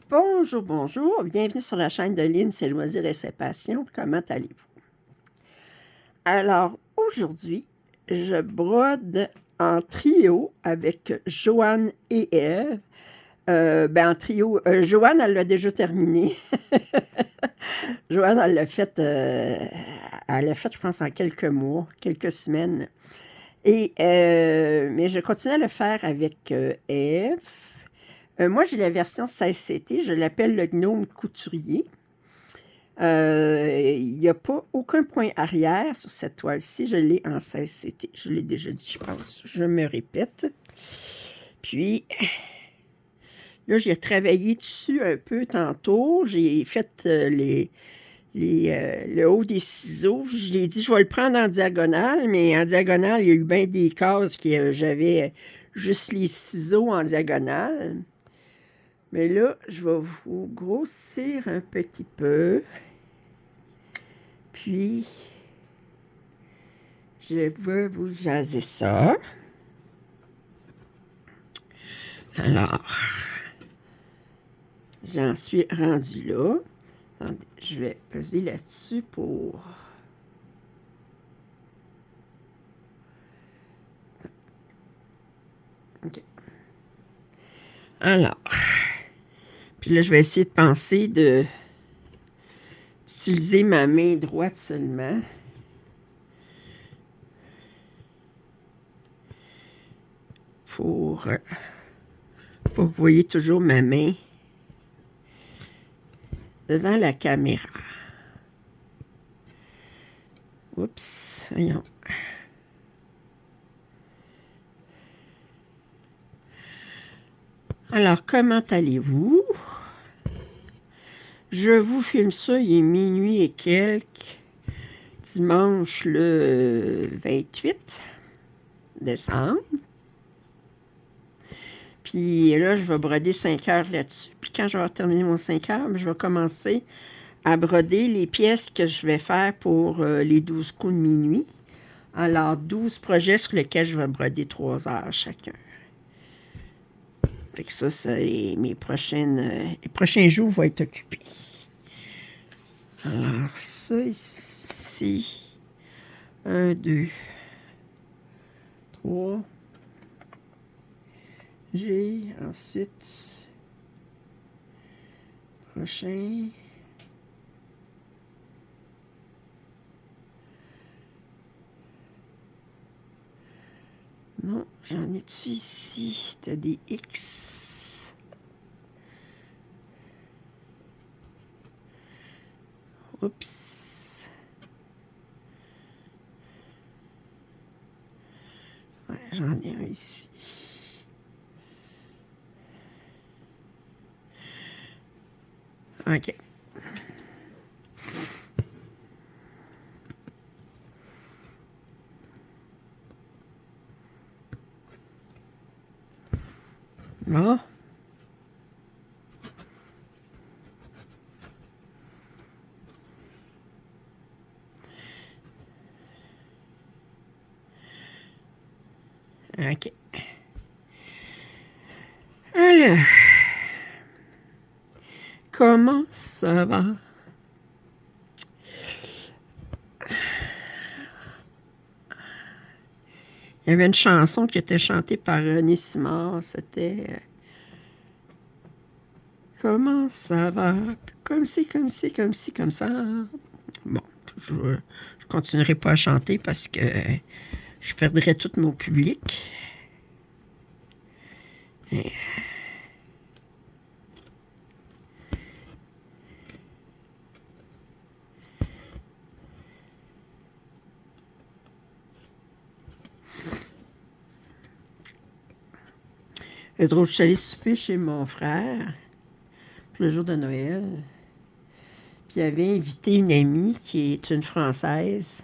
Bonjour, bonjour. Bienvenue sur la chaîne de Lynn, ses loisirs et ses passions. Comment allez-vous? Alors, aujourd'hui, je brode en trio avec Joanne et Ève. En trio, Joanne, elle l'a déjà terminé. Joanne, elle l'a fait, je pense, en quelques mois, quelques semaines. Mais je continue à le faire avec Ève. Moi, j'ai la version 16CT, je l'appelle le gnome couturier. Il n'y a pas aucun point arrière sur cette toile-ci, je l'ai en 16CT. Je l'ai déjà dit, je pense, je me répète. Puis, là, j'ai travaillé dessus un peu tantôt. J'ai fait le haut des ciseaux. Je l'ai dit, je vais le prendre en diagonale, mais en diagonale, il y a eu bien des cases que j'avais juste les ciseaux en diagonale. Mais là, je vais vous grossir un petit peu. Puis, je veux vous jaser ça. Alors, j'en suis rendue là. Attendez, je vais peser là-dessus pour... OK. Alors, puis là, je vais essayer de penser d'utiliser ma main droite seulement. Pour que vous voyez toujours ma main devant la caméra. Oups, voyons. Alors, comment allez-vous? Je vous filme ça, il est minuit et quelques, dimanche le 28 décembre. Puis là, je vais broder 5 heures là-dessus. Puis quand je vais terminer mon 5 heures, je vais commencer à broder les pièces que je vais faire pour les 12 coups de minuit. Alors, 12 projets sur lesquels je vais broder 3 heures chacun. Fait que ça, c'est les prochains jours vont être occupés. Alors, ça ici. 1, 2, 3. J'ai ensuite prochain. Non, j'en ai-tu ici? C'était des X. Oups. Ouais, j'en ai un ici. OK. Bon. OK. Alors, comment ça va? Il y avait une chanson qui était chantée par René Simard. C'était comment ça va? Comme ci, comme ci, comme ci, comme ça. Bon, je continuerai pas à chanter parce que je perdrais tout mon public. Et... C'est drôle, je suis allée souper chez mon frère le jour de Noël. Puis il avait invité une amie qui est une Française.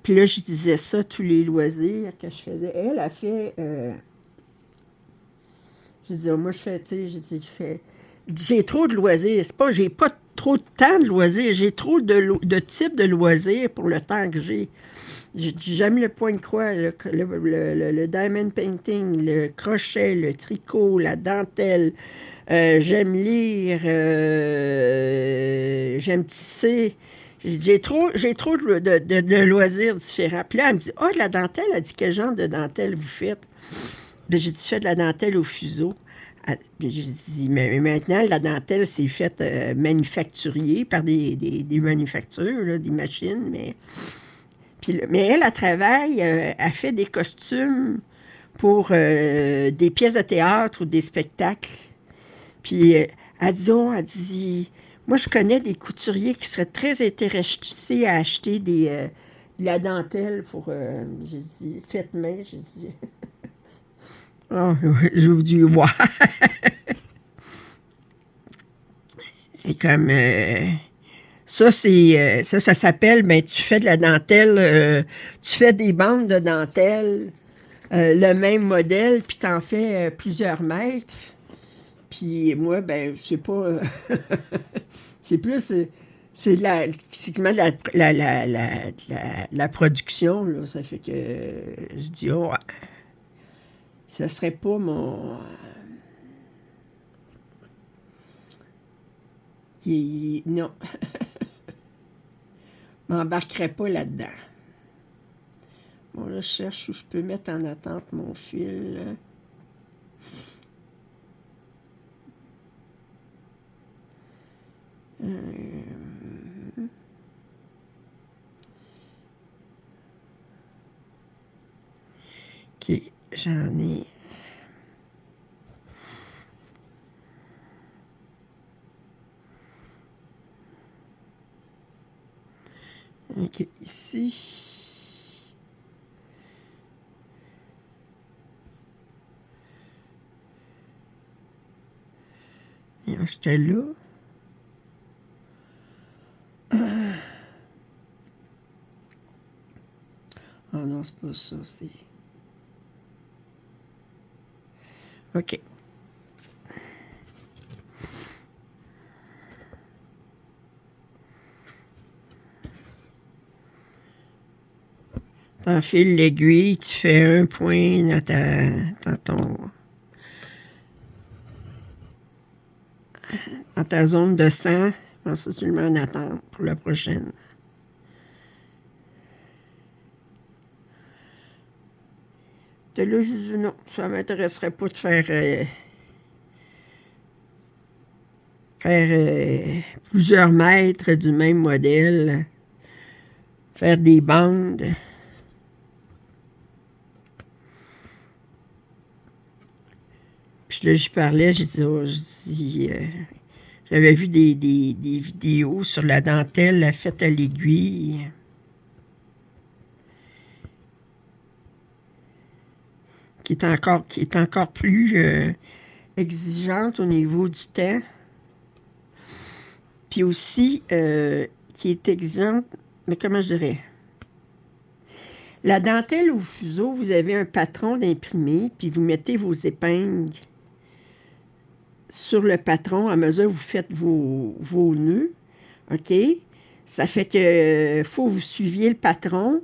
Puis là, je disais ça, tous les loisirs que je faisais. Elle a fait... j'ai dit, moi, je fais, tu sais, j'ai trop de loisirs. C'est pas, j'ai pas trop de temps de loisirs. J'ai trop de types de loisirs pour le temps que j'ai. J'aime le point de croix, le diamond painting, le crochet, le tricot, la dentelle. J'aime lire, j'aime tisser. J'ai trop de loisirs différents. Puis là, elle me dit, « Ah, de la dentelle. » Elle dit, « Quel genre de dentelle vous faites? » J'ai dit, « Je fais de la dentelle au fuseau. » J'ai dit, « Mais maintenant, la dentelle, c'est faite manufacturier par des manufactures, là, des machines. » Mais elle travaille, elle fait des costumes pour des pièces de théâtre ou des spectacles. Puis elle dit, moi, je connais des couturiers qui seraient très intéressés à acheter de la dentelle pour, j'ai dit, faites main, j'ai dit. Oh, je vous dis, ouais. C'est comme, ça s'appelle, ben, tu fais de la dentelle, tu fais des bandes de dentelle, le même modèle, puis t'en fais plusieurs mètres. Puis moi, ben, je sais pas, c'est plus, c'est la production, là. Ça fait que je dis, oh, ça serait pas mon... non. Je m'embarquerais pas là-dedans. Bon, là, je cherche où je peux mettre en attente mon fil. OK, j'en ai... OK, ici... J'étais là. Oh non, c'est pas ça, c'est... OK. T'enfiles l'aiguille, tu fais un point dans ta zone de sang. Ça, tu le mets en attente pour la prochaine. De là, je dis non, ça m'intéresserait pas de faire plusieurs mètres du même modèle, faire des bandes. Puis là, j'y parlais, j'avais vu des vidéos sur la dentelle faite à l'aiguille. Qui est encore plus exigeante au niveau du temps. Puis aussi, qui est exigeante, mais comment je dirais? La dentelle au fuseau, vous avez un patron d'imprimé, puis vous mettez vos épingles sur le patron à mesure que vous faites vos nœuds. OK? Ça fait que faut que vous suiviez le patron.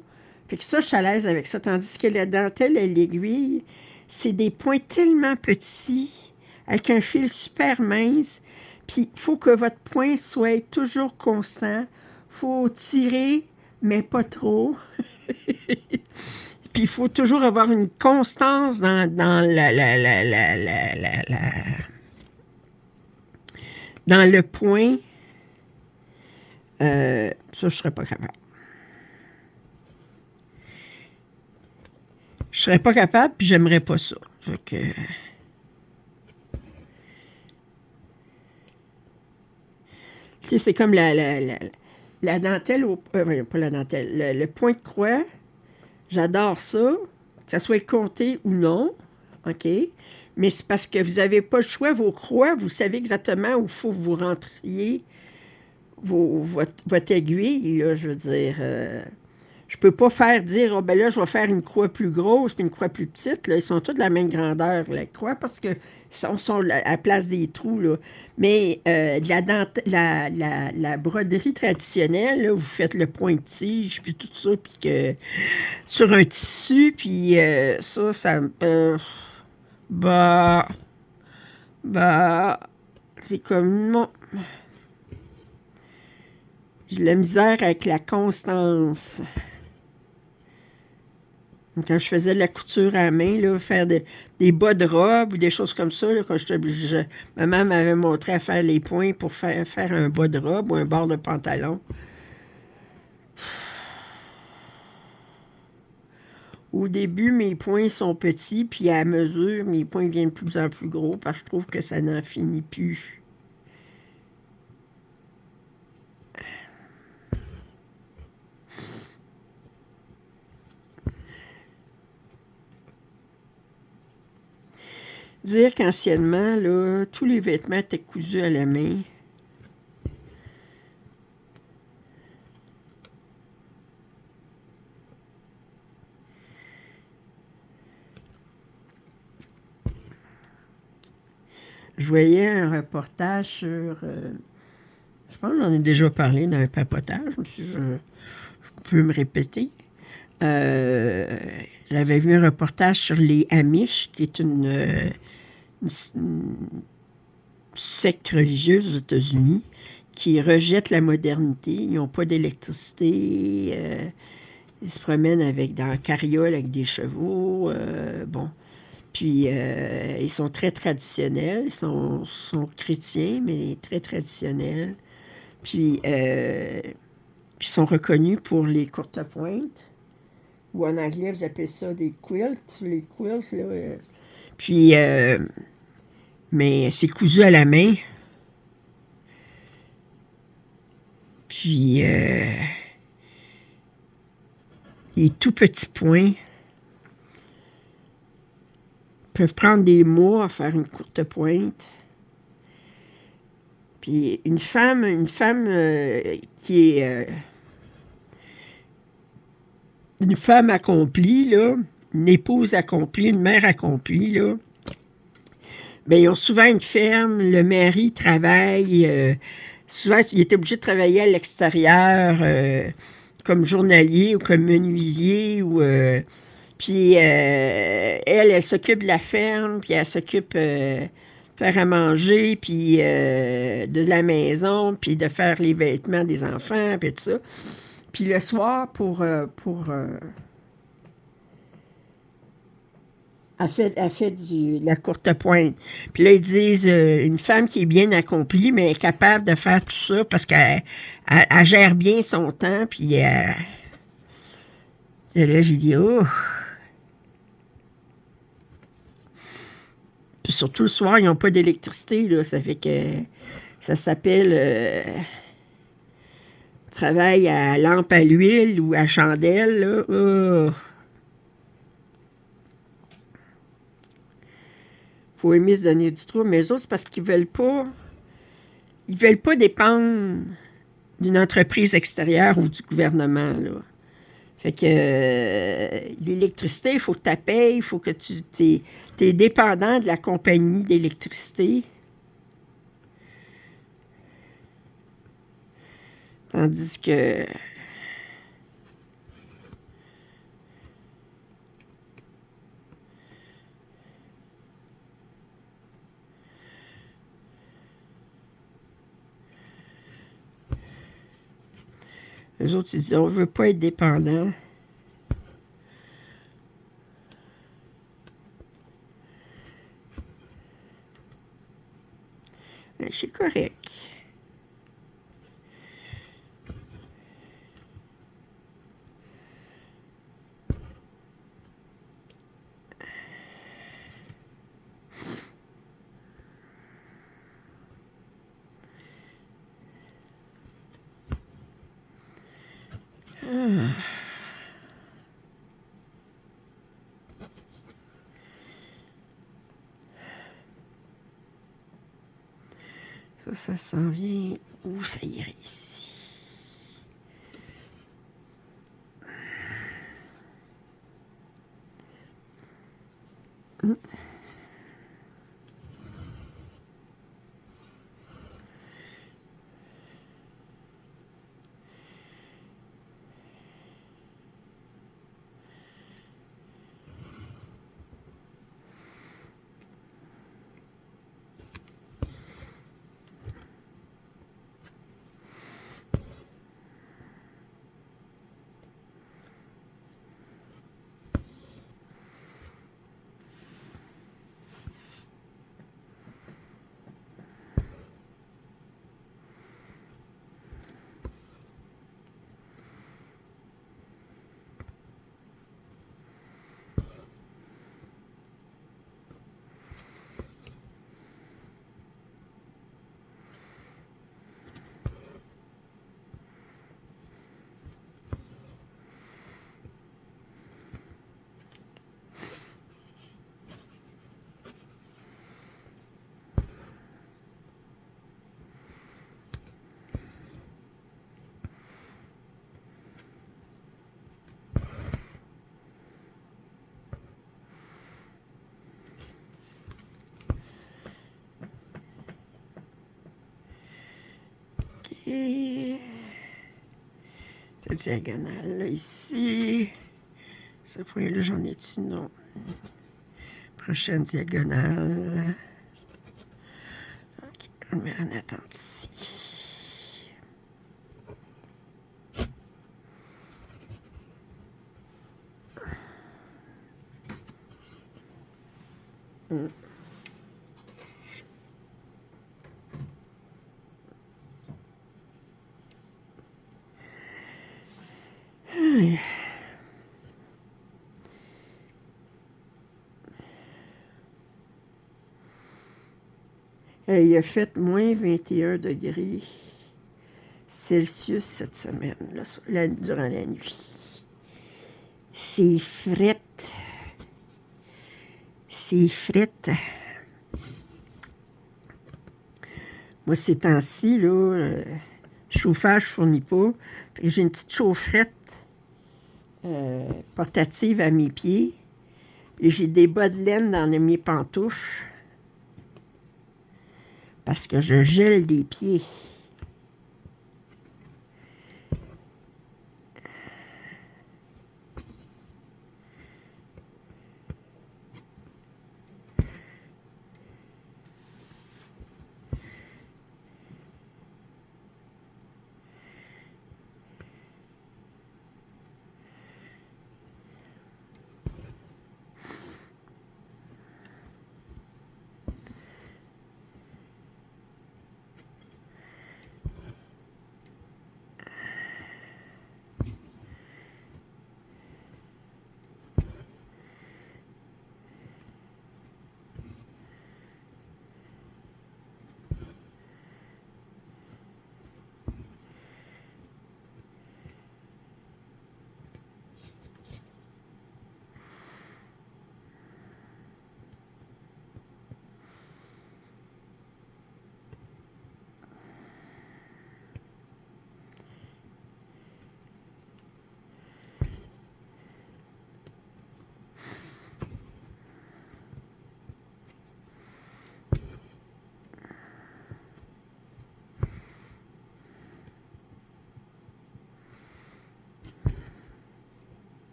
Fait que ça, je suis à l'aise avec ça. Tandis que la dentelle et l'aiguille, c'est des points tellement petits, avec un fil super mince. Puis, il faut que votre point soit toujours constant. Il faut tirer, mais pas trop. Puis, il faut toujours avoir une constance dans le point. Ça, je ne serais pas capable. Je ne serais pas capable, puis j'aimerais pas ça. Fait que... c'est comme la dentelle, pas la dentelle, le point de croix. J'adore ça, que ça soit compté ou non, OK? Mais c'est parce que vous n'avez pas le choix, vos croix, vous savez exactement où il faut que vous rentriez votre aiguille, là, je veux dire. Je peux pas faire dire, oh, ben là, je vais faire une croix plus grosse puis une croix plus petite. Là. Ils sont tous de la même grandeur, la croix, parce que sont à la place des trous. Là. Mais la broderie traditionnelle, là, vous faites le point de tige, puis tout ça, puis que sur un tissu, puis ça me... bah... Bah... C'est comme... Non. J'ai de la misère avec la constance. Quand je faisais de la couture à la main, là, faire des bas de robe ou des choses comme ça, là, quand maman m'avait montré à faire les points pour faire un bas de robe ou un bord de pantalon. Au début, mes points sont petits, puis à mesure, mes points viennent de plus en plus gros parce que je trouve que ça n'en finit plus. Dire qu'anciennement, là, tous les vêtements étaient cousus à la main. Je voyais un reportage sur... je pense que j'en ai déjà parlé dans un papotage, si je peux me répéter. J'avais vu un reportage sur les Amish, qui est une secte religieuse aux États-Unis, qui rejette la modernité. Ils n'ont pas d'électricité. Ils se promènent dans la carriole avec des chevaux. Bon. Puis, ils sont très traditionnels. Ils sont chrétiens, mais très traditionnels. Puis, ils sont reconnus pour les courtes pointes. Ou en anglais, vous appelez ça des quilts. Les quilts, là. Puis, mais c'est cousu à la main. Puis, les tout petits points peuvent prendre des mois à faire une courte pointe. Puis une femme qui est une femme accomplie, là, une épouse accomplie, une mère accomplie, là, bien, ils ont souvent une ferme, le mari travaille, souvent, il est obligé de travailler à l'extérieur comme journalier ou comme menuisier ou... puis elle s'occupe de la ferme, puis elle s'occupe de faire à manger, puis de la maison, puis de faire les vêtements des enfants, puis tout ça. Puis le soir, elle fait de la courte pointe. Puis là, ils disent, une femme qui est bien accomplie, mais est capable de faire tout ça parce qu'elle gère bien son temps, puis et là, j'ai dit, oh... Puis surtout le soir, ils n'ont pas d'électricité, là. Ça fait que ça s'appelle travail à lampe à l'huile ou à chandelle, là. Oh. Faut aimer se donner du trou. Mais eux autres, c'est parce qu'ils veulent pas. Ils veulent pas dépendre d'une entreprise extérieure ou du gouvernement, là. Fait que l'électricité, il faut que tu payes, il faut que tu es dépendant de la compagnie d'électricité. Tandis que les autres, ils disent, on veut pas être dépendant. C'est correct. Ah. Ça s'en vient où ça irait ici? Cette diagonale-là, ici. Ce point-là, j'en ai-tu? Non. Prochaine diagonale. OK, on met en attente ici. Il a fait moins 21 degrés Celsius cette semaine, là, durant la nuit. C'est frette. C'est frette. Moi, ces temps-ci, là, chauffage ne fournit pas. J'ai une petite chaufferette portative à mes pieds. Et j'ai des bas de laine dans mes pantoufles. Parce que je gèle les pieds.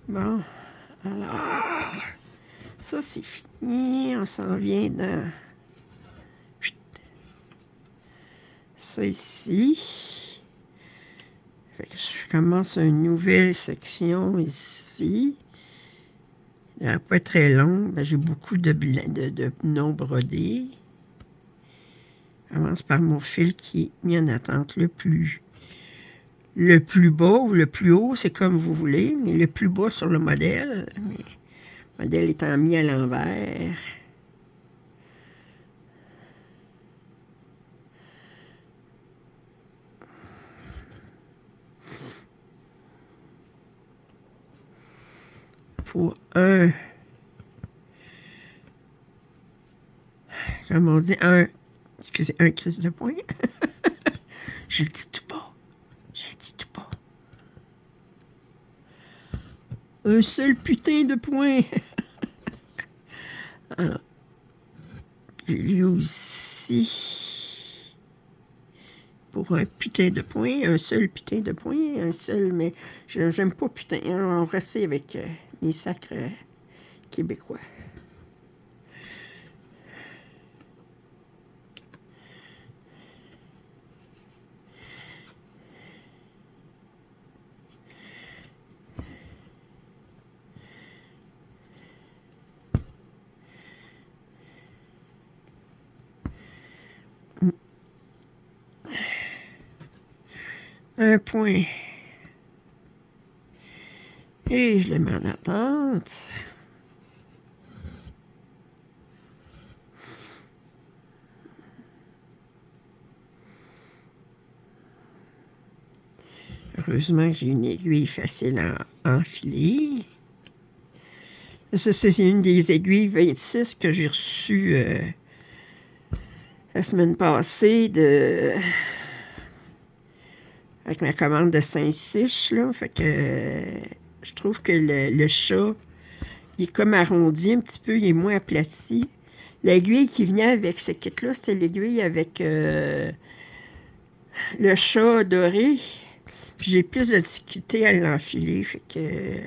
Bon, alors, ça c'est fini. On s'en vient dans ça ici. Fait que je commence une nouvelle section ici. Elle n'est pas très longue. Ben, j'ai beaucoup de non brodés. Je commence par mon fil qui est mis en attente le plus bas ou le plus haut, c'est comme vous voulez, mais le plus bas sur le modèle. Mais le modèle étant mis à l'envers. Pour comme on dit, excusez, un crise de point. Je le dis tout bas. Je le dis tout bas. Un seul putain de point. Alors, lui aussi. Pour un putain de point, un seul putain de point, un seul, mais j'aime pas putain. On va rester avec mes sacres québécois. Un point. Et je le mets en attente. Heureusement que j'ai une aiguille facile à enfiler. Ça, c'est une des aiguilles 26 que j'ai reçues la semaine passée avec ma commande de Saint-Sich, là. Fait que je trouve que le chat, il est comme arrondi un petit peu, il est moins aplati. L'aiguille qui venait avec ce kit-là, c'était l'aiguille avec le chat doré. Puis j'ai plus de difficulté à l'enfiler. Fait que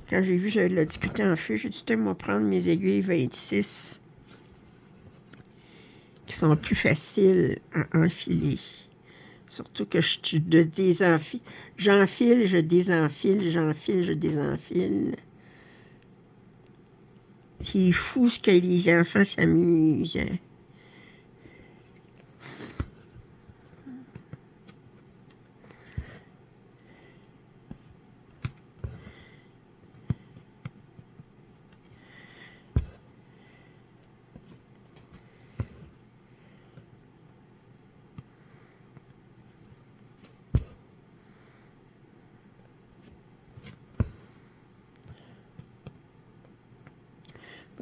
quand j'ai vu que j'avais de la difficulté à enfiler, j'ai dit, moi prendre mes aiguilles 26 qui sont plus faciles à enfiler. Surtout que je désenfile. J'enfile, je désenfile, j'enfile, je désenfile. C'est fou ce que les enfants s'amusent.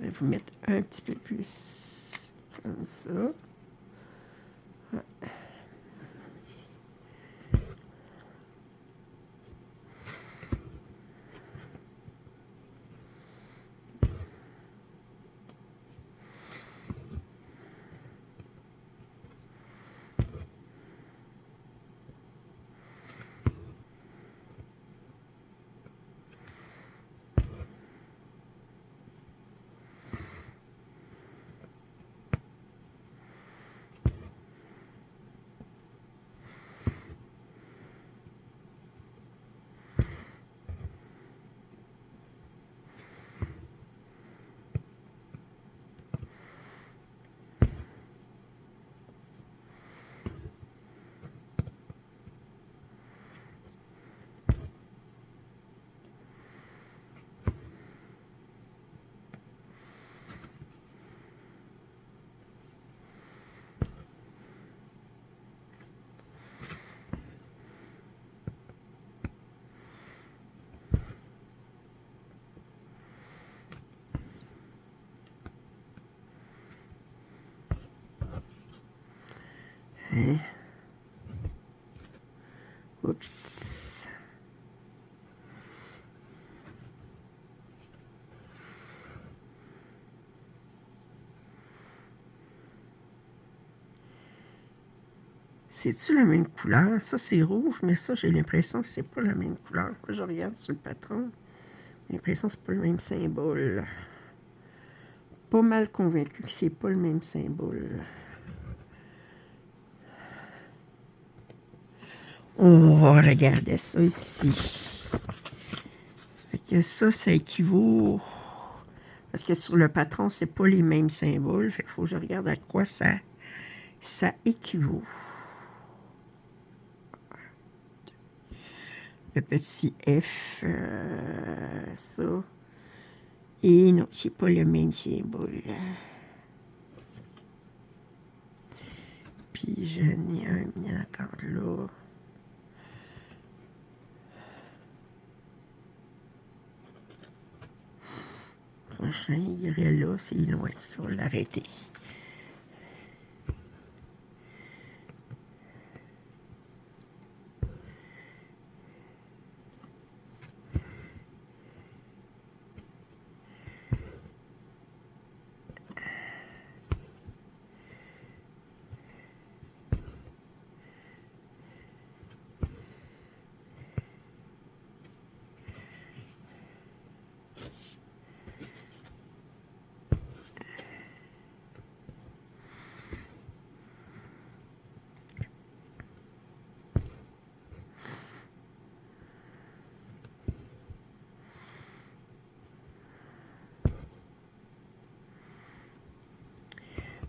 Je vais vous mettre un petit peu plus comme ça. Hein? Oups. C'est-tu la même couleur? Ça, c'est rouge, mais ça, j'ai l'impression que c'est pas la même couleur. Quand je regarde sur le patron, j'ai l'impression que c'est pas le même symbole. Pas mal convaincu que c'est pas le même symbole. On va regarder ça ici. Fait que ça équivaut... Parce que sur le patron, c'est pas les mêmes symboles. Fait qu'il faut que je regarde à quoi ça équivaut. Le petit F, ça. Et non, c'est pas le même symbole. Puis j'en ai un mis encore là. Prochain, il irait là, c'est loin. Je vais l'arrêter.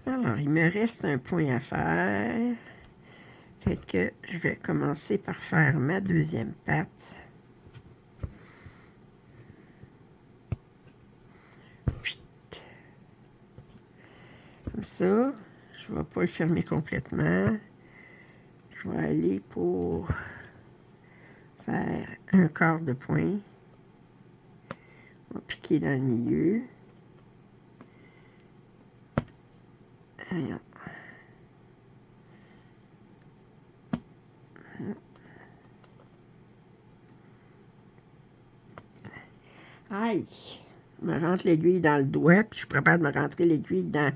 Alors, il me reste un point à faire. Fait que je vais commencer par faire ma deuxième patte. Comme ça, je ne vais pas le fermer complètement. Je vais aller pour faire un quart de point. Oups. piquer dans le milieu. Voyons. Aïe! Je me rentre l'aiguille dans le doigt, puis je suis capable de me rentrer l'aiguille dans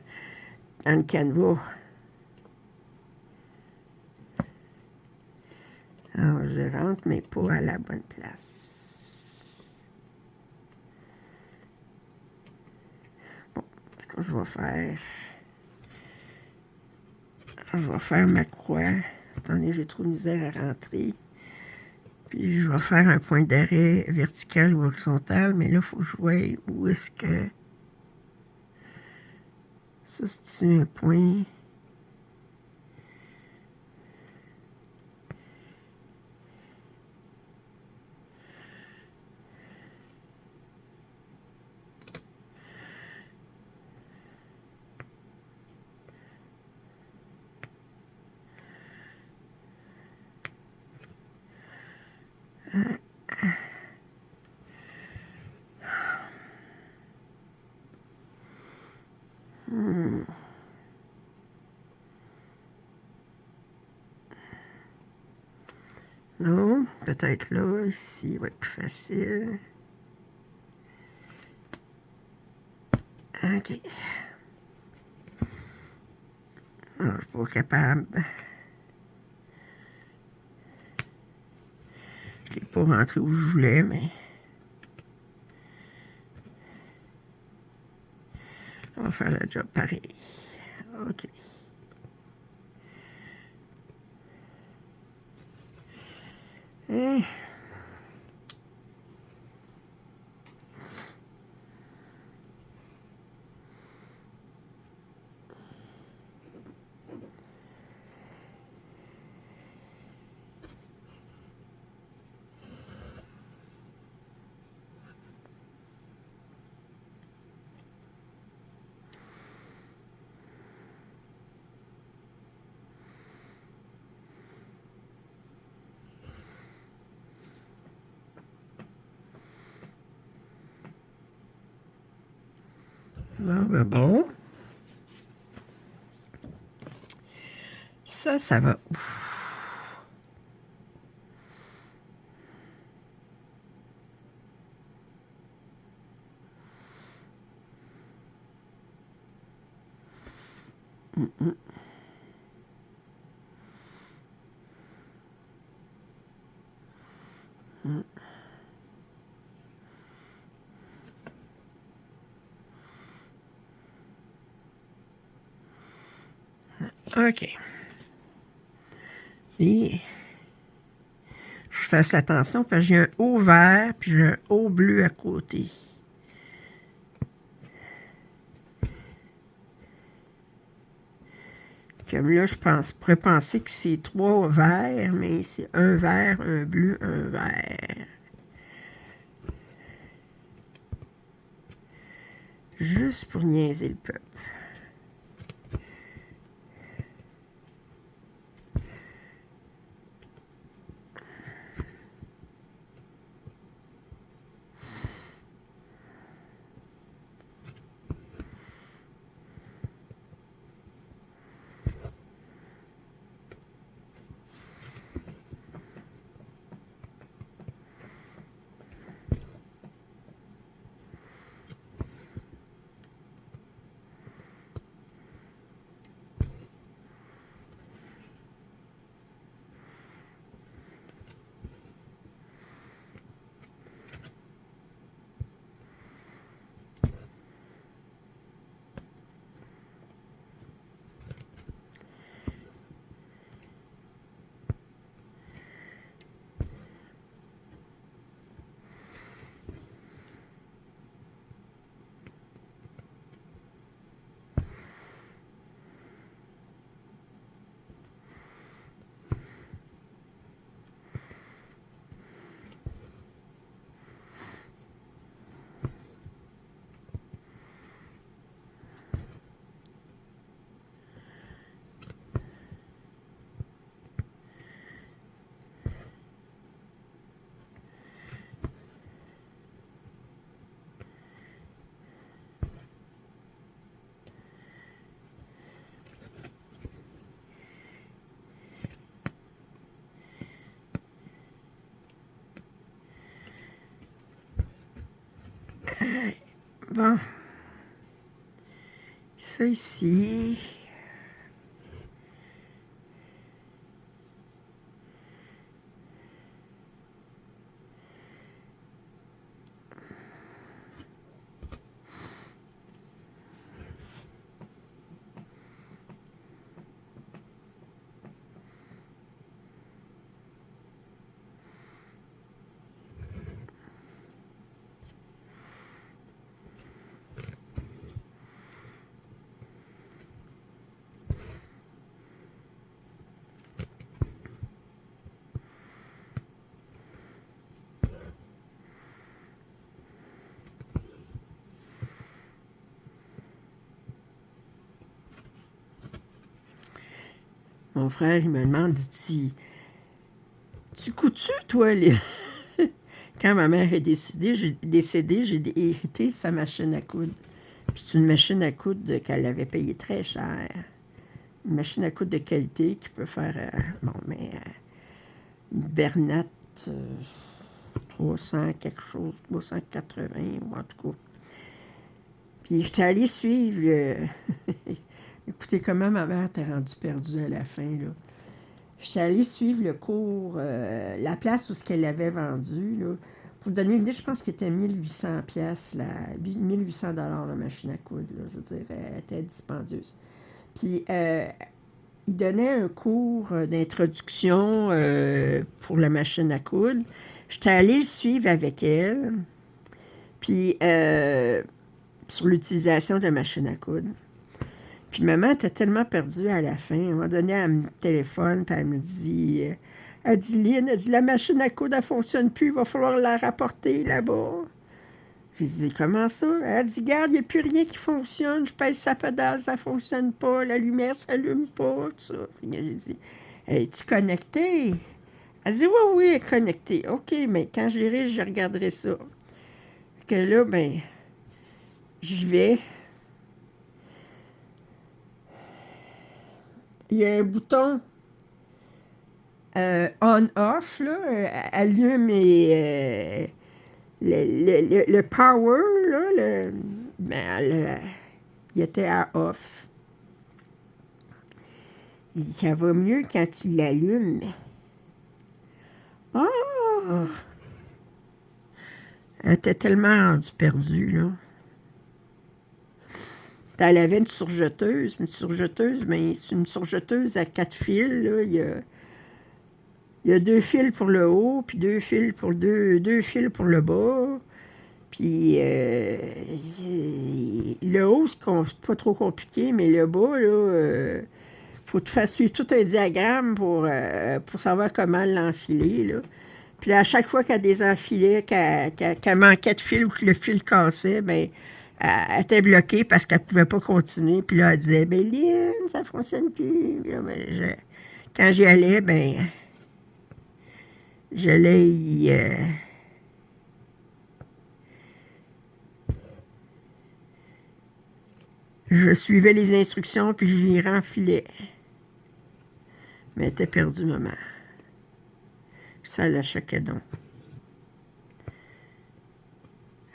le canevas. Alors, je rentre, mais pas à la bonne place. Bon, ce que je vais faire... Je vais faire ma croix. Attendez, j'ai trop de misère à rentrer. Puis je vais faire un point d'arrêt vertical ou horizontal, mais là, il faut que je voie où est-ce que... Ça, c'est un point... Non, peut-être là, ici, va être plus facile. OK. Alors, je suis pas capable. Je l'ai pas rentré où je voulais, mais... On va faire le job pareil. OK. Bon. Ça va. OK. Et je fasse attention parce que j'ai un haut vert puis j'ai un haut bleu à côté. Comme là, pourrais penser que c'est 3 verts, mais c'est un vert, un bleu, un vert. Juste pour niaiser le peuple. Bon. Ça ici. Mon frère, il me demande, il dit, tu couds-tu, toi, les... Quand ma mère est décédée, j'ai hérité sa machine à coudre. Puis c'est une machine à coudre qu'elle avait payée très cher. Une machine à coudre de qualité qui peut faire, une Bernat 300 quelque chose, 380 ou en tout cas. Puis j'étais allée suivre Écoutez comment ma mère était rendue perdue à la fin, là. J'étais allée suivre le cours, la place où ce qu'elle avait vendu, là. Pour vous donner une idée, je pense qu'il était 1800 pièces, 1800 $ la machine à coudre, là. Je veux dire, elle était dispendieuse. Puis, il donnait un cours d'introduction pour la machine à coudre. J'étais allée le suivre avec elle, puis sur l'utilisation de la machine à coudre. Puis maman était tellement perdue à la fin. À un moment donné, elle me téléphone, puis elle me dit... elle dit, Lynn, elle dit, la machine à coudre, elle ne fonctionne plus, il va falloir la rapporter là-bas. J'ai dit, comment ça? Elle dit, regarde, il n'y a plus rien qui fonctionne, je pèse sa pédale, ça ne fonctionne pas, la lumière ne s'allume pas, tout ça. Puis j'ai dit, es-tu connecté? Elle dit, oui, oui, elle est connectée. OK, mais quand j'irai, je regarderai ça. Que là, ben, j'y vais. Il y a un bouton on-off, là, allume et le power, là, il était à off. Ça va mieux quand tu l'allumes. Oh! Elle était tellement rendue perdue, là. Elle avait une surjeteuse, mais c'est une surjeteuse à 4 fils, là. Il y a 2 fils pour le haut, puis 2 fils pour deux fils pour le bas. Puis le haut, c'est pas trop compliqué, mais le bas, là, faut te faire suivre tout un diagramme pour savoir comment l'enfiler, là. Puis là, à chaque fois qu'elle désenfilait, qu'elle manquait de fil ou que le fil cassait, ben elle était bloquée parce qu'elle ne pouvait pas continuer. Puis là, elle disait, ben Lynn, ça ne fonctionne plus. Puis là, ben, quand j'y allais, ben j'allais je suivais les instructions, puis j'y renfilais. Mais elle était perdue, maman. Ça la choquait donc.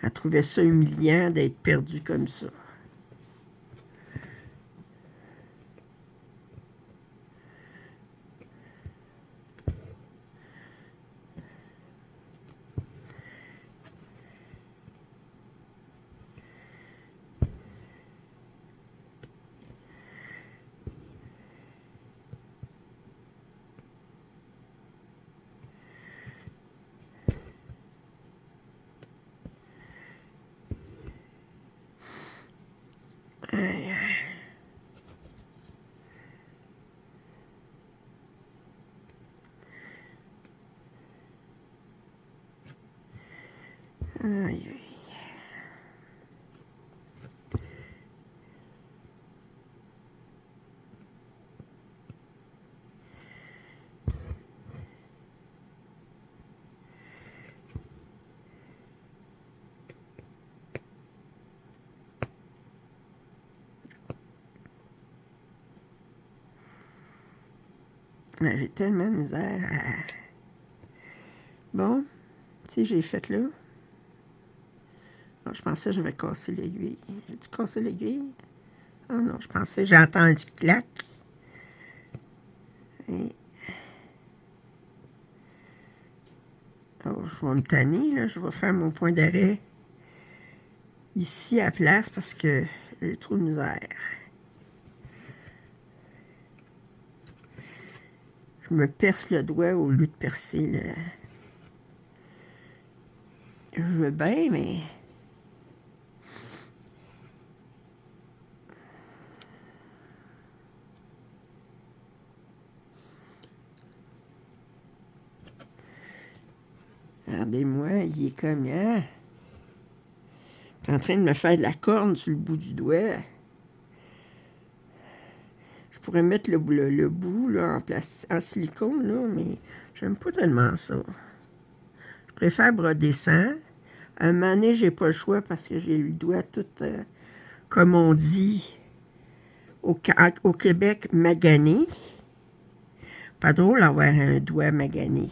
Elle trouvait ça humiliant d'être perdue comme ça. Aïe, aïe, aïe. J'ai tellement de misère. Bon, tu sais, j'ai fait là. Ah, je pensais que j'avais cassé l'aiguille. J'ai-tu cassé l'aiguille? Ah non, je pensais, j'ai entendu clac. Et... oh, je vais me tanner, là. Je vais faire mon point d'arrêt ici à place parce que j'ai trop de misère. Je me perce le doigt au lieu de percer le... Je veux bien, mais... regardez-moi, il est comme... Hein? Je suis en train de me faire de la corne sur le bout du doigt. Je pourrais mettre le bout là, en silicone, là, mais j'aime pas tellement ça. Je préfère broder sans. À un moment donné, j'ai pas le choix parce que j'ai le doigt tout, comme on dit au Québec, magané. Pas drôle d'avoir un doigt magané.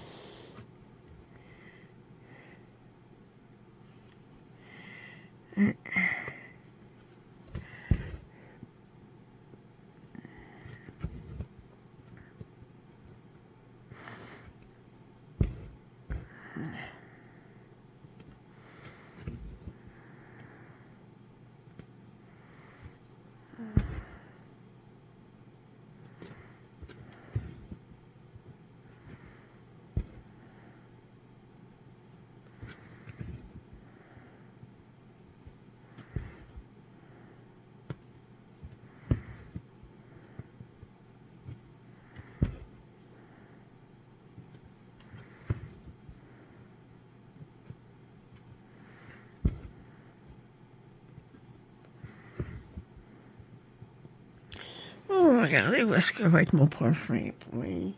Oh, regardez où est-ce que va être mon prochain point.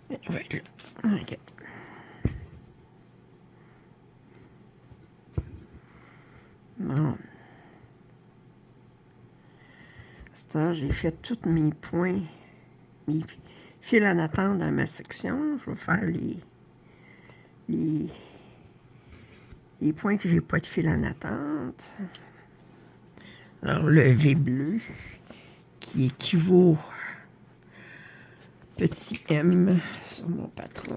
Il va être là. OK. Bon. C'est j'ai fait tous mes points, mes fils en attente dans ma section. Je vais faire les points que j'ai pas de fil en attente. Alors, le V bleu, qui équivaut petit M sur mon patron.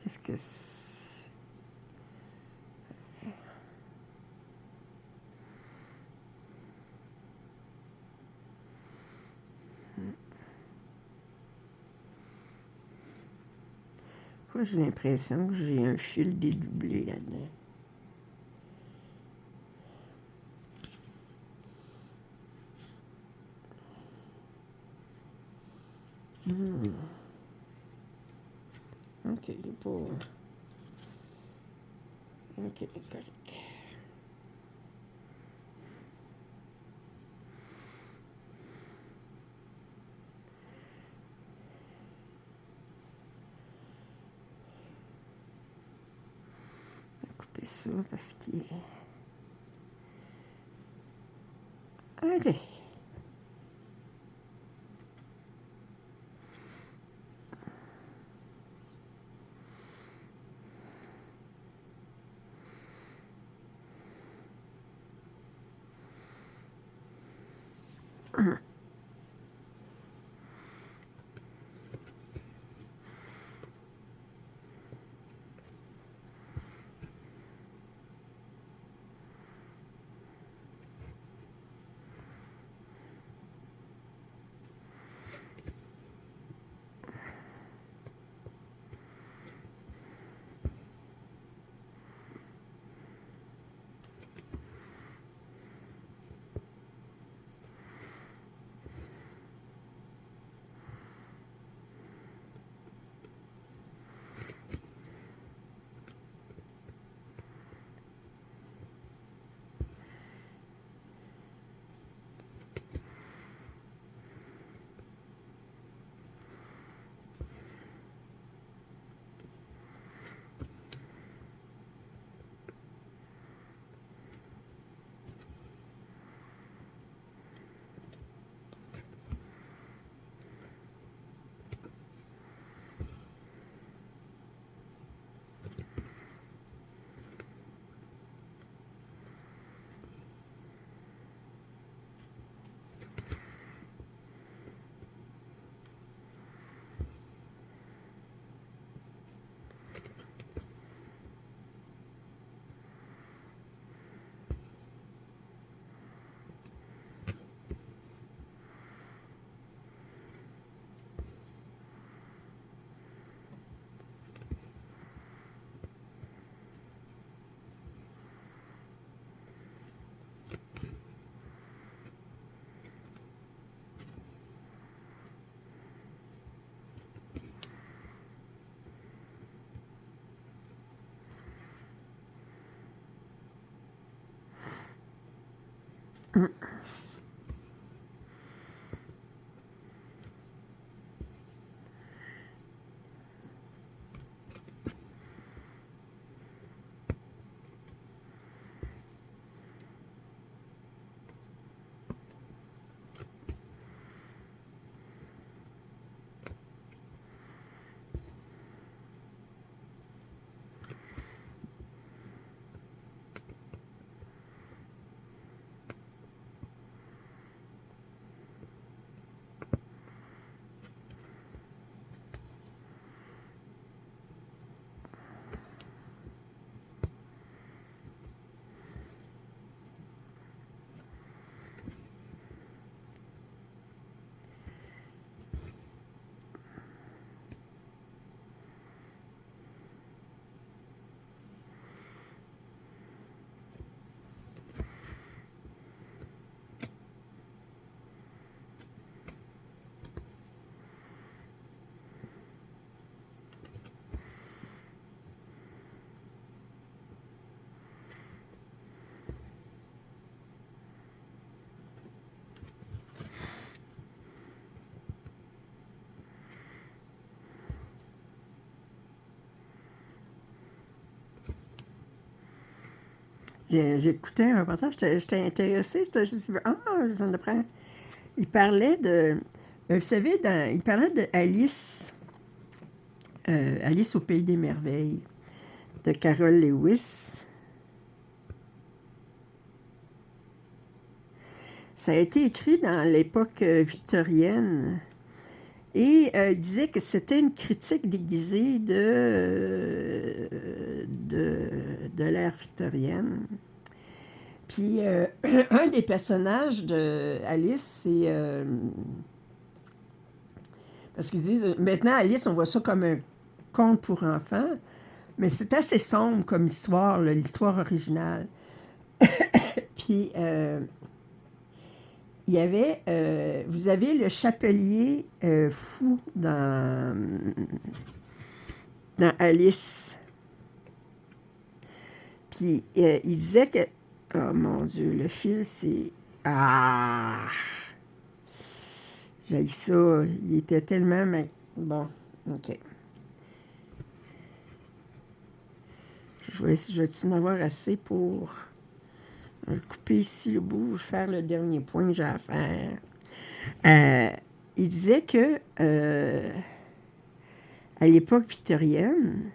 Qu'est-ce que c'est? Pourquoi j'ai l'impression que j'ai un fil dédoublé là-dedans? OK, il n'est pas... OK, correct. On va couper ça parce qu'il est... OK. J'écoutais un reportage, j'étais intéressée, je me suis dit, j'en apprends. Il parlait de, vous savez, il parlait de Alice, Alice au Pays des Merveilles, de Carol Lewis. Ça a été écrit dans l'époque victorienne. Et il disait que c'était une critique déguisée de l'ère victorienne. Puis, un des personnages de Alice, c'est... parce qu'ils disent, maintenant, Alice, on voit ça comme un conte pour enfants, mais c'est assez sombre comme histoire, là, l'histoire originale. Puis, il y avait... vous avez le chapelier fou dans Alice. Puis, il disait que... Oh mon Dieu, le fil, c'est... Ah! J'ai ça. Il était tellement... Bon, OK. Je vais-tu en avoir assez pour... Je vais le couper ici, le bout. Je vais faire le dernier point que j'ai à faire. Il disait que... à l'époque victorienne,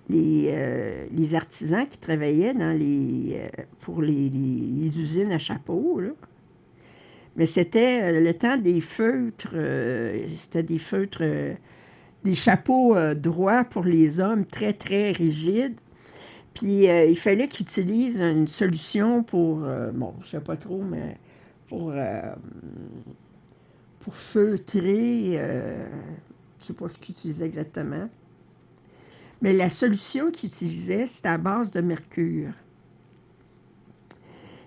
les artisans qui travaillaient pour les usines à chapeau, là. Mais c'était le temps des feutres, c'était des feutres, des chapeaux droits pour les hommes, très, très rigides. Puis il fallait qu'ils utilisent une solution bon, je sais pas trop, mais pour, euh, pour feutrer, je sais pas ce qu'ils utilisaient exactement. Mais la solution qu'ils utilisaient, c'était à base de mercure.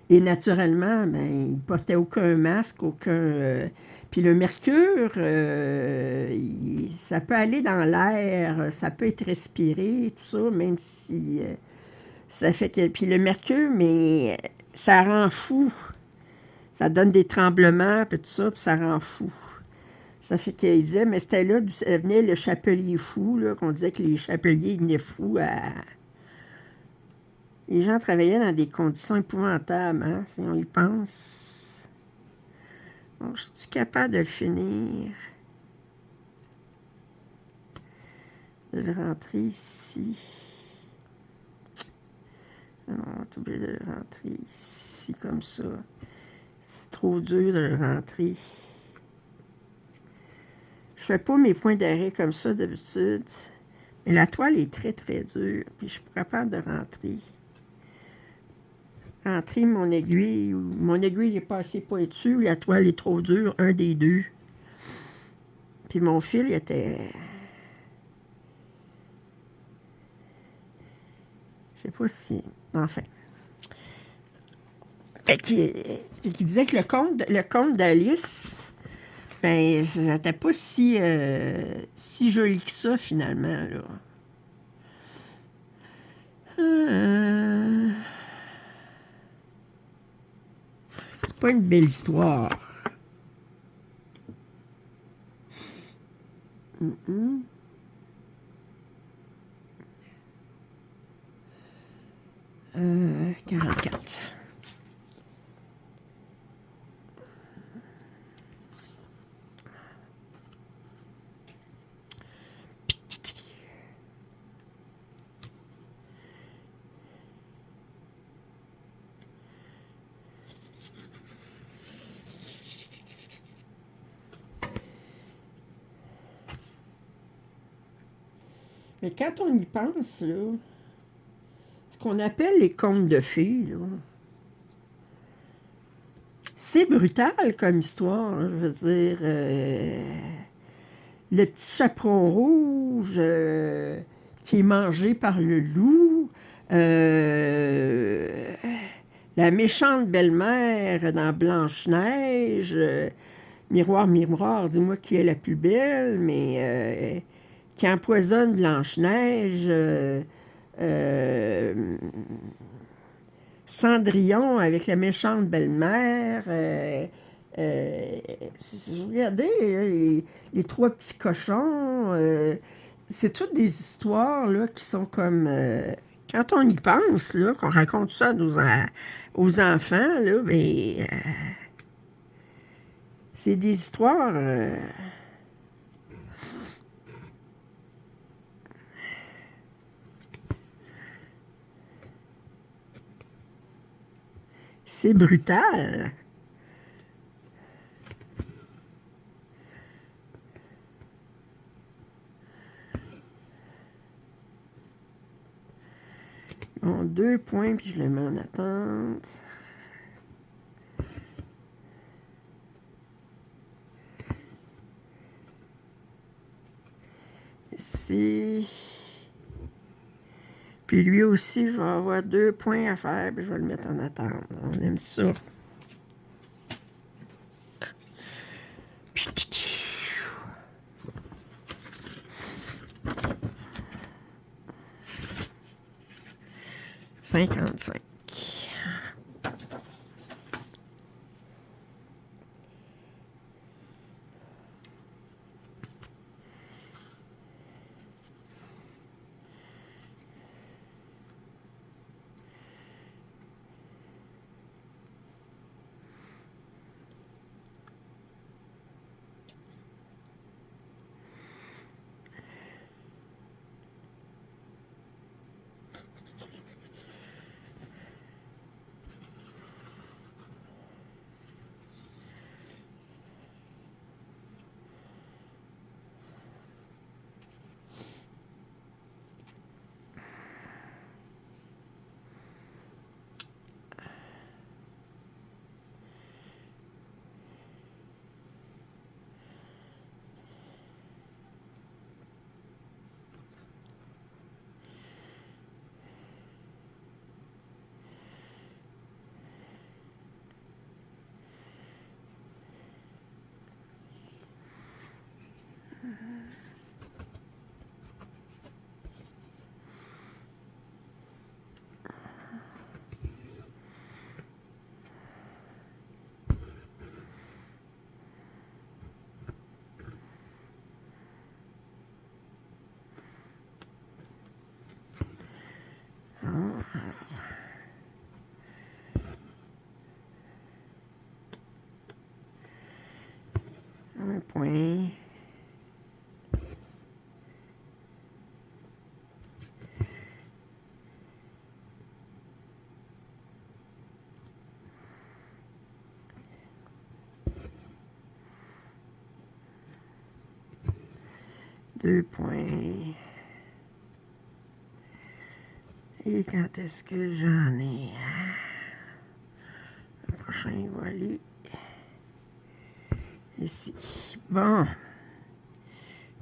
Et naturellement, ben, ils ne portaient aucun masque, puis le mercure, ça peut aller dans l'air, ça peut être respiré, tout ça, même si ça fait que... Puis le mercure, mais ça rend fou. Ça donne des tremblements, puis tout ça, puis ça rend fou. Ça fait qu'il disait, mais c'était là d'où venait le chapelier fou, là, qu'on disait que les chapeliers venaient fous à... Les gens travaillaient dans des conditions épouvantables, hein, si on y pense. Bon, je suis capable de le finir? De le rentrer ici. Non, on est obligé de le rentrer ici, comme ça. C'est trop dur de le rentrer. Je fais pas mes points d'arrêt comme ça d'habitude. Mais la toile est très, très dure. Puis je suis pas capable de rentrer. Rentrer mon aiguille. Mon aiguille n'est pas assez pointue ou la toile est trop dure. Un des deux. Puis mon fil il était... Je sais pas si... Enfin. Qui disait que le conte d'Alice, ben, ça n'était pas si joli que ça, finalement, là. C'est pas une belle histoire. Mm-mm. 44. Mais quand on y pense, là, ce qu'on appelle les contes de fées, là, c'est brutal comme histoire, hein, je veux dire. Le petit chaperon rouge qui est mangé par le loup. La méchante belle-mère dans Blanche-Neige. Miroir, miroir, dis-moi qui est la plus belle, mais qui empoisonne Blanche-Neige. Cendrillon avec la méchante belle-mère. Regardez, les trois petits cochons. C'est toutes des histoires là, qui sont comme... quand on y pense, là, qu'on raconte ça aux enfants, là, ben, c'est des histoires... c'est brutal. Bon, 2 points, puis je le mets en attente. Ici. Puis lui aussi, je vais avoir 2 points à faire, puis je vais le mettre en attente. On aime ça. « 55. point. Deux points. Et quand est-ce que j'en ai? Le prochain, il va aller ici. Bon.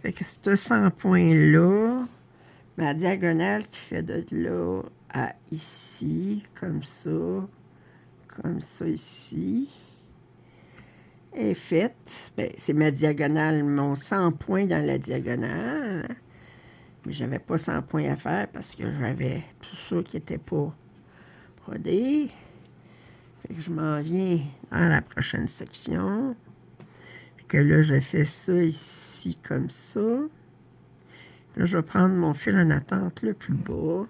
Fait que ce 100 points-là, ma diagonale qui fait de là à ici, comme ça ici, est faite. Ben, c'est ma diagonale, mon 100 points dans la diagonale. Mais j'avais pas 100 points à faire parce que j'avais tout ça qui n'était pas brodé. Fait que je m'en viens dans la prochaine section. Puis que là, je fais ça ici comme ça. Là, je vais prendre mon fil en attente le plus bas.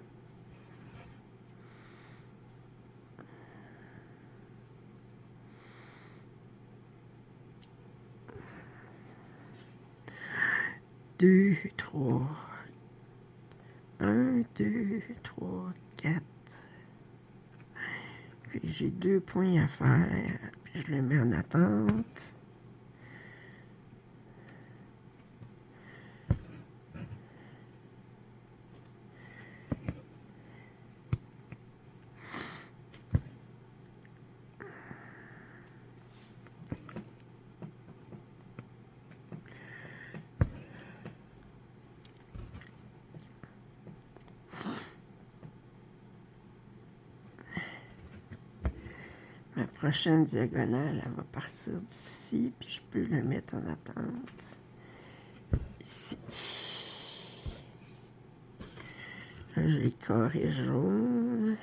Deux, trois. 1, 2, 3, 4. Puis j'ai 2 points à faire. Puis je le mets en attente. Ma prochaine diagonale, elle va partir d'ici, puis je peux le mettre en attente. Ici. Là, j'ai les carrés jaunes.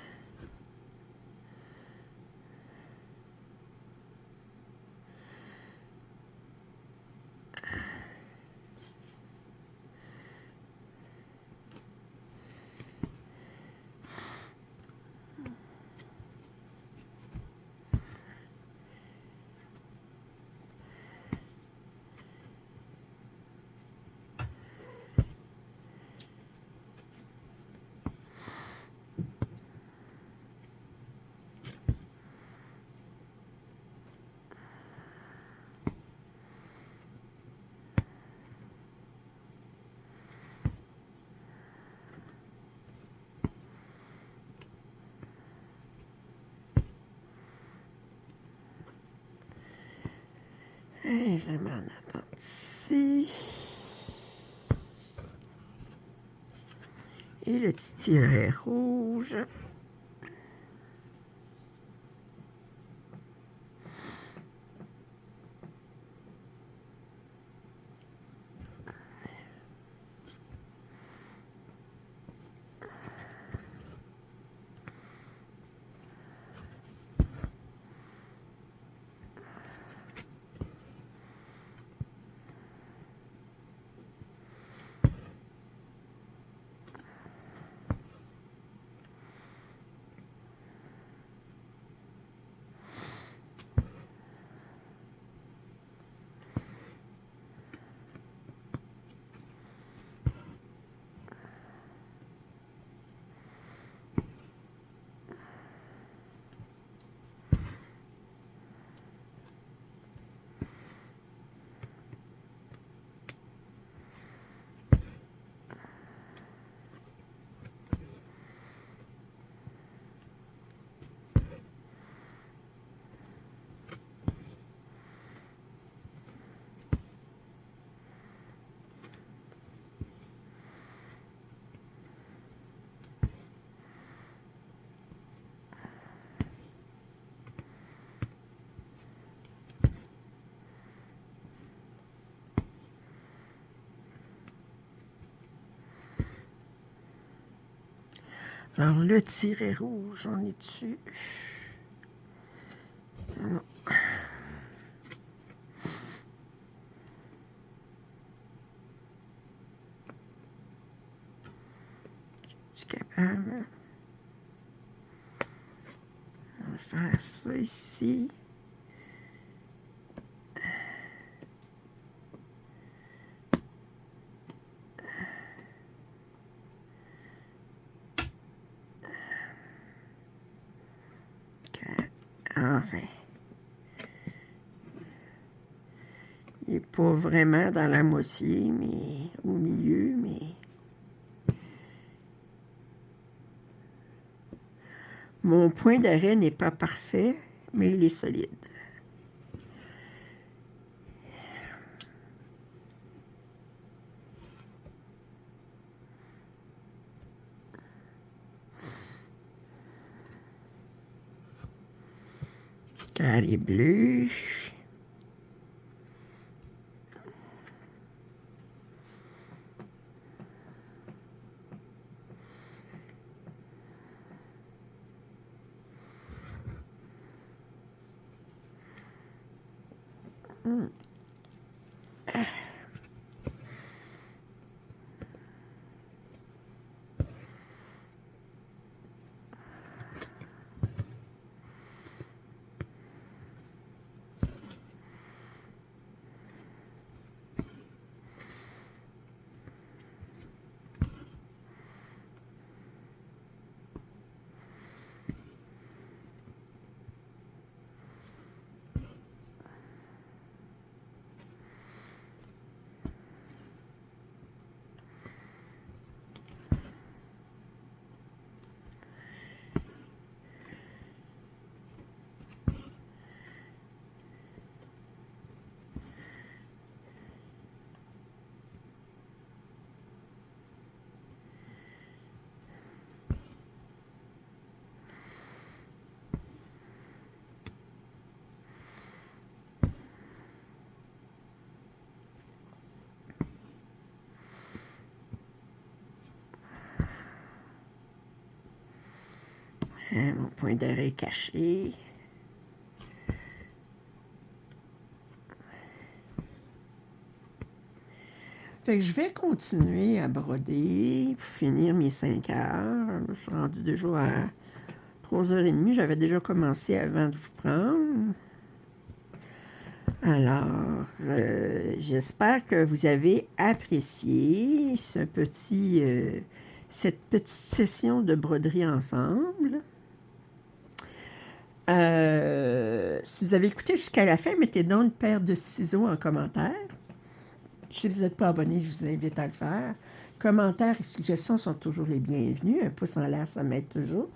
Et je le mets en attente ici. Et le petit tiret rouge. Alors, le tiret rouge, on est dessus. Non. Je suis capable de faire ça ici. Enfin, il n'est pas vraiment dans la moitié, mais au milieu, mais... Mon point d'arrêt n'est pas parfait, mais il est solide. Carré bleu. Mon point d'arrêt caché. Fait que je vais continuer à broder pour finir mes 5 heures. Je suis rendue déjà à 3h30. J'avais déjà commencé avant de vous prendre. Alors, j'espère que vous avez apprécié cette petite session de broderie ensemble. Si vous avez écouté jusqu'à la fin, mettez donc une paire de ciseaux en commentaire. Si vous n'êtes pas abonné, je vous invite à le faire. Commentaires et suggestions sont toujours les bienvenus. Un pouce en l'air, ça m'aide toujours.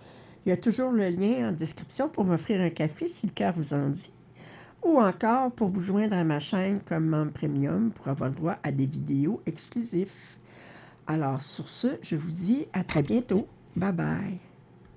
Il y a toujours le lien en description pour m'offrir un café si le cœur vous en dit. Ou encore pour vous joindre à ma chaîne comme membre premium pour avoir droit à des vidéos exclusives. Alors sur ce, je vous dis à très bientôt. Bye bye.